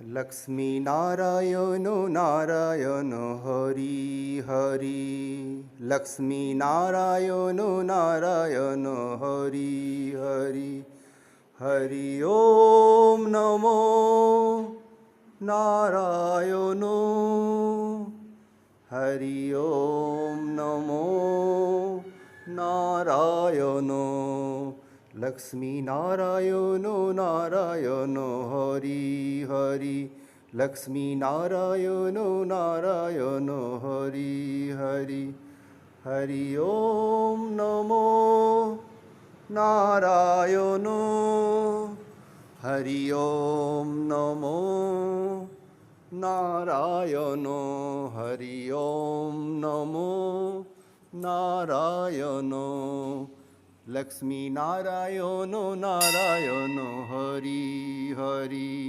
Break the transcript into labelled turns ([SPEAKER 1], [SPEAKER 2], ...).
[SPEAKER 1] Lakshmi Narayan Narayan Hari Hari. Lakshmi Narayan Narayan Hari Hari. Hari Om Namo Narayan. Hari Om Namo Narayan. Lakshmi Narayan Narayan Hari Hari. Lakshmi Narayan Narayan Hari Hari. Hari Om Namo Narayan. Hari Om Namo Narayan. Hari Om Namo Narayan. Lakshmi Narayan Narayan Hari Hari.